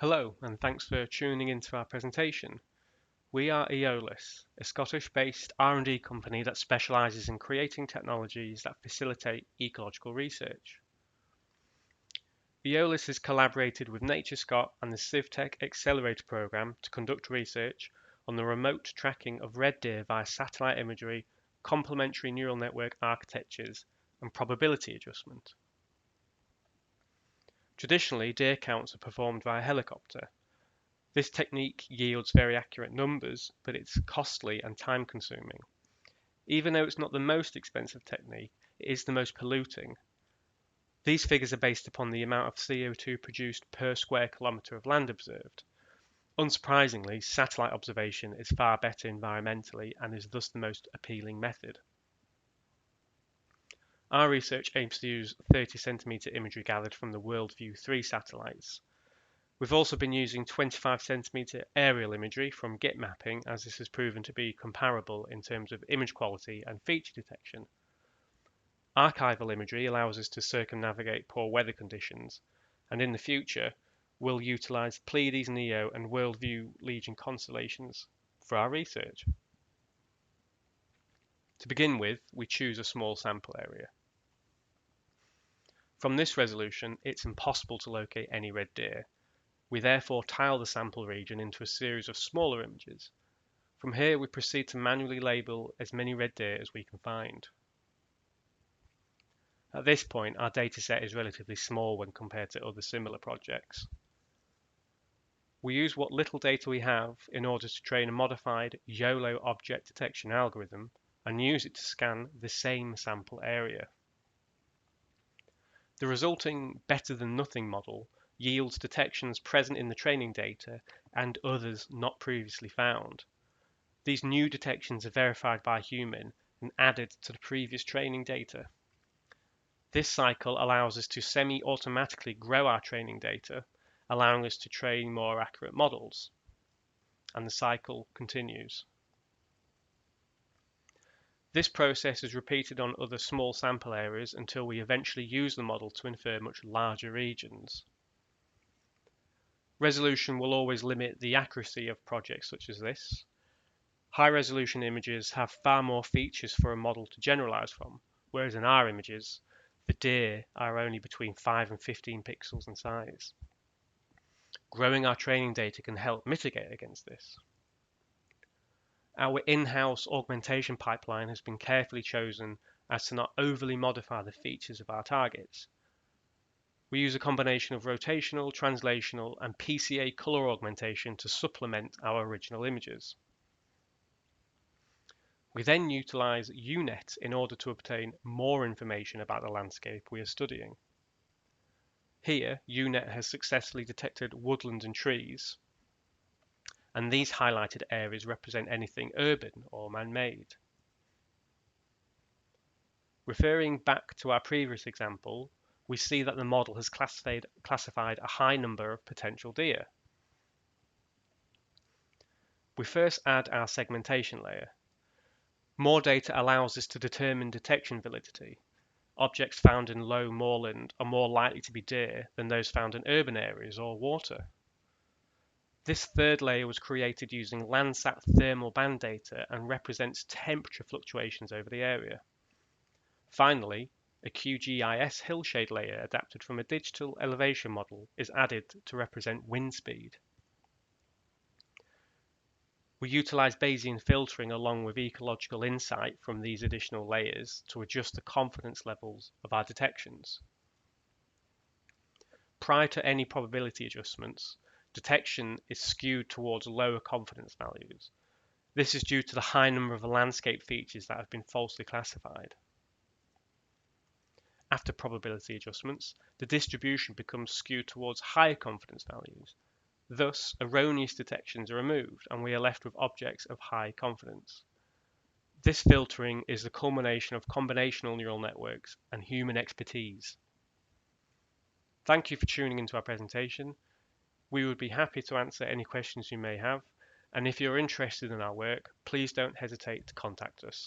Hello, and thanks for tuning into our presentation. We are EOLAS, a Scottish-based R&D company that specialises in creating technologies that facilitate ecological research. EOLAS has collaborated with NatureScot and the CivTech Accelerator Programme to conduct research on the remote tracking of red deer via satellite imagery, complementary neural network architectures, and probability adjustment. Traditionally, deer counts are performed via helicopter. This technique yields very accurate numbers, but it's costly and time consuming. Even though it's not the most expensive technique, it is the most polluting. These figures are based upon the amount of CO2 produced per square kilometre of land observed. Unsurprisingly, satellite observation is far better environmentally and is thus the most appealing method. Our research aims to use 30cm imagery gathered from the WorldView 3 satellites. We've also been using 25cm aerial imagery from GIT mapping, as this has proven to be comparable in terms of image quality and feature detection. Archival imagery allows us to circumnavigate poor weather conditions, and in the future, we'll utilise Pleiades Neo and WorldView Legion constellations for our research. To begin with, we choose a small sample area. From this resolution, it's impossible to locate any red deer. We therefore tile the sample region into a series of smaller images. From here, we proceed to manually label as many red deer as we can find. At this point, our dataset is relatively small when compared to other similar projects. We use what little data we have in order to train a modified YOLO object detection algorithm and use it to scan the same sample area. The resulting better than nothing model yields detections present in the training data and others not previously found. These new detections are verified by a human and added to the previous training data. This cycle allows us to semi-automatically grow our training data, allowing us to train more accurate models. And the cycle continues. This process is repeated on other small sample areas until we eventually use the model to infer much larger regions. Resolution will always limit the accuracy of projects such as this. High-resolution images have far more features for a model to generalize from, whereas in our images, the deer are only between 5 and 15 pixels in size. Growing our training data can help mitigate against this. Our in-house augmentation pipeline has been carefully chosen as to not overly modify the features of our targets. We use a combination of rotational, translational, and PCA color augmentation to supplement our original images. We then utilize UNet in order to obtain more information about the landscape we are studying. Here, UNet has successfully detected woodland and trees, and these highlighted areas represent anything urban or man-made. Referring back to our previous example, we see that the model has classified a high number of potential deer. We first add our segmentation layer. More data allows us to determine detection validity. Objects found in low moorland are more likely to be deer than those found in urban areas or water. This third layer was created using Landsat thermal band data and represents temperature fluctuations over the area. Finally, a QGIS hillshade layer adapted from a digital elevation model is added to represent wind speed. We utilize Bayesian filtering along with ecological insight from these additional layers to adjust the confidence levels of our detections. Prior to any probability adjustments, detection is skewed towards lower confidence values. This is due to the high number of landscape features that have been falsely classified. After probability adjustments, the distribution becomes skewed towards higher confidence values. Thus, erroneous detections are removed and we are left with objects of high confidence. This filtering is the culmination of combinational neural networks and human expertise. Thank you for tuning into our presentation. We would be happy to answer any questions you may have, and if you're interested in our work, please don't hesitate to contact us.